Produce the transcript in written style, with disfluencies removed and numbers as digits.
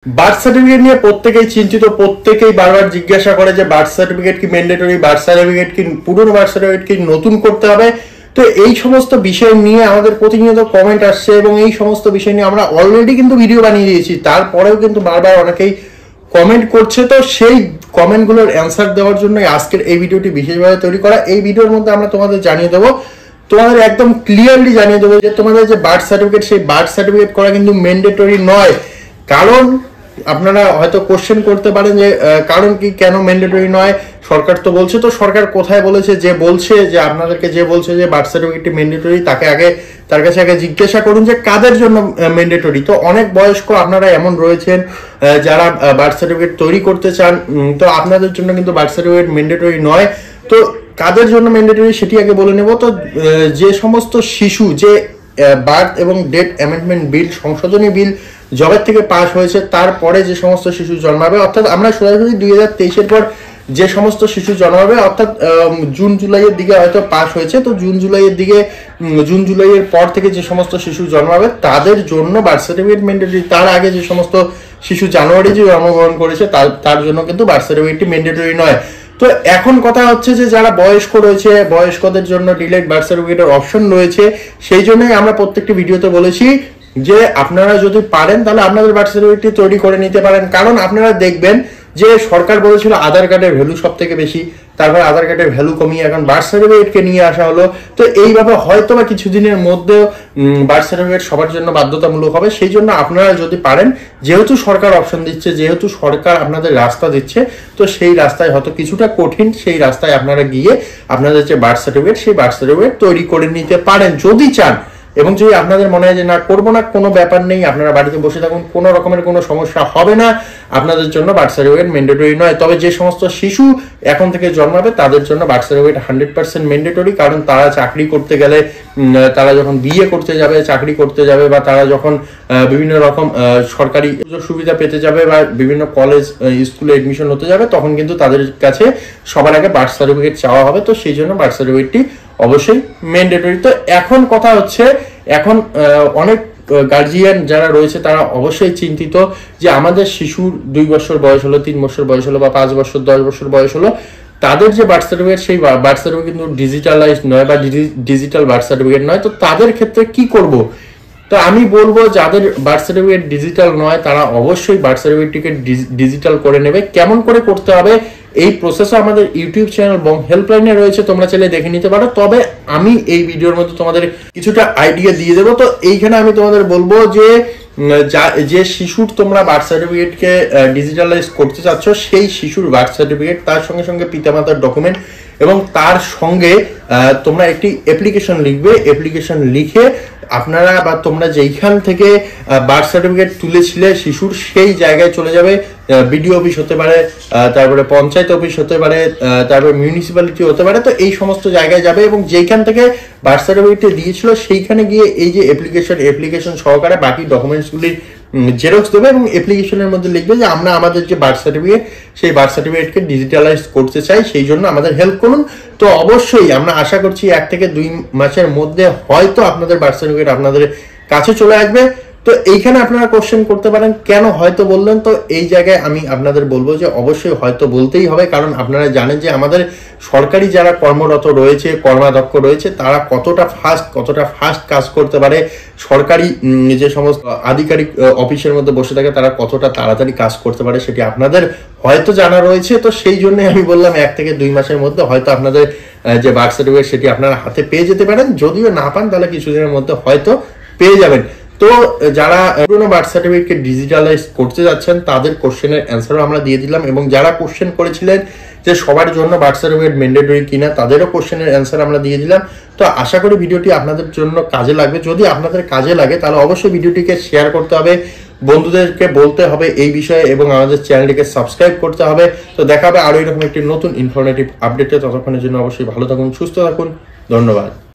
Birth certificate নিয়ে প্রত্যেকেই চিন্তিত, প্রত্যেকেই বারবার জিজ্ঞাসা করে যে বার্থ সার্টিফিকেট কি ম্যান্ডেটরি, বার্থ সার্টিফিকেট কি পুরনো, বার্থ সার্টিফিকেট কি নতুন করতে হবে। তো এই সমস্ত বিষয় নিয়ে আমাদের প্রতিনিয়ত কমেন্ট আসছে এবং এই সমস্ত বিষয় নিয়ে আমরা অলরেডি কিন্তু ভিডিও বানিয়ে দিয়েছি, তারপরেও কিন্তু বারবার অনেকেই কমেন্ট করছে। তো সেই কমেন্টগুলোর অ্যান্সার দেওয়ার জন্য আজকের এই ভিডিওটি বিশেষভাবে তৈরি করা। এই ভিডিওর মধ্যে আমরা তোমাদের জানিয়ে দেবো, তোমাদের একদম ক্লিয়ারলি জানিয়ে দেবো যে তোমাদের যে বার্থ সার্টিফিকেট, সেই বার্থ সার্টিফিকেট করা কিন্তু ম্যান্ডেটরি নয়। কারণ আপনারা হয়তো কোশ্চেন করতে পারেন যে কারণ কি, কেন ম্যান্ডেটরি নয়? সরকার তো বলছে, তো সরকার কোথায় বলেছে? যে বলছে যে আপনাদেরকে যে বলছে যে বার্থ সার্টিফিকেটটি ম্যান্ডেটরি, তাকে আগে তার কাছে আগে জিজ্ঞাসা করুন যে কাদের জন্য ম্যান্ডেটরি। তো অনেক বয়স্ক আপনারা এমন রয়েছেন যারা বার্থ সার্টিফিকেট তৈরি করতে চান, তো আপনাদের জন্য কিন্তু বার্থ সার্টিফিকেট ম্যান্ডেটরি নয়। তো কাদের জন্য ম্যান্ডেটরি সেটি আগে বলে নেব। তো যে সমস্ত শিশু, যে বার্থ এবং ডেথ অ্যামেন্ডমেন্ট বিল, সংশোধনী বিল জবের থেকে পাস হয়েছে, তারপরে যে সমস্ত শিশু জন্মাবে, অর্থাৎ আমরা সরাসরি 2023-এর পর যে সমস্ত শিশু জন্মাবে, অর্থাৎ জুন জুলাইয়ের দিকে হয়তো পাস হয়েছে, তো জুন জুলাইয়ের পর থেকে যে সমস্ত শিশু জন্মাবে তাদের জন্য বার্থ সার্টিফিকেট ম্যান্ডেটরি। তার আগে যে সমস্ত শিশু জানুয়ারি যে জন্মগ্রহণ করেছে তার জন্য কিন্তু বার্থ সার্টিফিকেটটি ম্যান্ডেটরি নয়। তো এখন কথা হচ্ছে যে যারা বয়স্ক রয়েছে, বয়স্কদের জন্য ডিলেড বার্থ সার্টিফিকেটের অপশন রয়েছে। সেই জন্যই আমরা প্রত্যেকটি ভিডিওতে বলেছি যে আপনারা যদি পারেন তাহলে আপনাদের বার্থ সার্টিফিকেটটি তৈরি করে নিতে পারেন। কারণ আপনারা দেখবেন যে সরকার বলেছিল আধার কার্ডের ভ্যালু সব থেকে বেশি, তারপর আধার কার্ডের ভ্যালু কমিয়ে এখন বার্থ সার্টিফিকেটকে নিয়ে আসা হলো। তো এইভাবে হয়তো বা কিছুদিনের মধ্যে বার্থ সার্টিফিকেট সবার জন্য বাধ্যতামূলক হবে। সেই জন্য আপনারা যদি পারেন, যেহেতু সরকার অপশন দিচ্ছে, যেহেতু সরকার আপনাদের রাস্তা দিচ্ছে, তো সেই রাস্তায় হয়তো কিছুটা কঠিন, সেই রাস্তায় আপনারা গিয়ে আপনাদের যে বার্থ সার্টিফিকেট, সেই বার্থ সার্টিফিকেট তৈরি করে নিতে পারেন যদি চান। এবং যদি আপনাদের মনে হয় যে না করবো না, কোনো ব্যাপার নেই, আপনারা বাড়িতে বসে থাকুন, কোনো রকমের কোনো সমস্যা হবে না, আপনাদের জন্য বার্থ সার্টিফিকেট ম্যান্ডেটরি নয়। তবে যে সমস্ত শিশু এখন থেকে জন্মাবে তাদের জন্য বার্থ সার্টিফিকেট 100% ম্যান্ডেটরি। কারণ তারা চাকরি করতে গেলে, তারা যখন বিয়ে করতে যাবে, চাকরি করতে যাবে, বা তারা যখন বিভিন্ন রকম সরকারি সুযোগ সুবিধা পেতে যাবে, বা বিভিন্ন কলেজ স্কুলে এডমিশন হতে যাবে, তখন কিন্তু তাদের কাছে সবার আগে বার্থ সার্টিফিকেট চাওয়া হবে। তো সেই জন্য বার্থ সার্টিফিকেটটি অবশ্যই ম্যান্ডেটরি। তো এখন কথা হচ্ছে, এখন অনেক গার্জিয়ান যারা রয়েছে তারা অবশ্যই চিন্তিত যে আমাদের শিশুর 2 বছর বয়স হলো, 3 বছর বয়স হলো, বা 5 বছর 10 বছর বয়স হলো, তাদের যে বার্থ সার্টিফিকেট, সেই বার্থ সার্টিফিকেট কিন্তু ডিজিটালাইজড নয়, বা ডিজিটাল বার্থ সার্টিফিকেট নয়। তো তাদের ক্ষেত্রে কি করব? তো আমি বলবো যাদের বার্থ সার্টিফিকেট ডিজিটাল নয় তারা অবশ্যই বার্থ সার্টিফিকেটকে ডিজিটাল করে নেবে। কেমন করে করতে হবে এই প্রসেসও আমাদের ইউটিউব চ্যানেল এবং হেল্পলাইনে রয়েছে, তোমরা চাইলে দেখে নিতে পারো। তবে আমি এই ভিডিওর মধ্যে তোমাদের কিছুটা আইডিয়া দিয়ে দেবো। তো এইখানে আমি তোমাদের বলবো যে শিশুর তোমরা বার্থ সার্টিফিকেটকে ডিজিটালাইজ করতে চাচ্ছ, সেই শিশুর বার্থ সার্টিফিকেট, তার সঙ্গে সঙ্গে পিতামাতার ডকুমেন্ট, এবং তার সঙ্গে তোমরা একটি অ্যাপ্লিকেশন লিখবে। অ্যাপ্লিকেশন লিখে আপনারা বা তোমরা যেইখান থেকে বার্থ সার্টিফিকেট তুলেছিলে শিশুর, সেই জায়গায় চলে যাবে। বিডিও অফিস হতে পারে, তারপরে পঞ্চায়েত অফিস হতে পারে, তারপরে মিউনিসিপ্যালিটি হতে পারে। তো এই সমস্ত জায়গায় যাবে এবং যেইখান থেকে বার্থ সার্টিফিকেটটা দিয়েছিল সেইখানে গিয়ে এই যে অ্যাপ্লিকেশন সহকারে বাকি ডকুমেন্টসগুলি জেরক্স দেবে এবং অ্যাপ্লিকেশনের মধ্যে লিখবে যে আমরা আমাদের যে বার্থ সার্টিফিকেট, সেই বার্থ সার্টিফিকেটকে ডিজিটালাইজ করতে চাই, সেই জন্য আমাদের হেল্প করুন। তো অবশ্যই আমরা আশা করছি 1 থেকে 2 মাসের মধ্যে হয়তো আপনাদের বার্থ সার্টিফিকেট আপনাদের কাছে চলে আসবে। তো এইখানে আপনারা কোশ্চেন করতে পারেন কেন হয়তো বললেন। তো এই জায়গায় আমি আপনাদের বলবো যে অবশ্যই হয়তো বলতেই হবে, কারণ আপনারা জানেন যে আমাদের সরকারি যারা কর্মরত রয়েছে, কর্মাধ্যক্ষ রয়েছে, তারা কতটা ফাস্ট কাজ করতে পারে। সরকারি যে সমস্ত আধিকারিক অফিসের মধ্যে বসে থাকে তারা কতটা তাড়াতাড়ি কাজ করতে পারে সেটি আপনাদের হয়তো জানা রয়েছে। তো সেই জন্যই আমি বললাম 1 থেকে 2 মাসের মধ্যে হয়তো আপনাদের যে বার্থ সার্টিফিকেট সেটি আপনারা হাতে পেয়ে যেতে পারেন। যদিও না পান তাহলে কিছুদিনের মধ্যে হয়তো পেয়ে যাবেন। তো যারা পুরনো বার্থ সার্টিফিকেটকে ডিজিটালাইজ করতে যাচ্ছেন তাদের কোশ্চেনের অ্যান্সারও আমরা দিয়ে দিলাম, এবং যারা কোশ্চেন করেছিলেন যে সবার জন্য বার্থ সার্টিফিকেট ম্যান্ডেটরি কিনা তাদেরও কোশ্চেনের অ্যান্সার আমরা দিয়ে দিলাম। তো আশা করি ভিডিওটি আপনাদের জন্য কাজে লাগবে। যদি আপনাদের কাজে লাগে তাহলে অবশ্যই ভিডিওটিকে শেয়ার করতে হবে, বন্ধুদেরকে বলতে হবে এই বিষয়ে, এবং আমাদের চ্যানেলটিকে সাবস্ক্রাইব করতে হবে। তো দেখা হবে আরো এরকম একটি নতুন ইনফরমেটিভ আপডেটে। ততক্ষণের জন্য অবশ্যই ভালো থাকুন, সুস্থ থাকুন, ধন্যবাদ।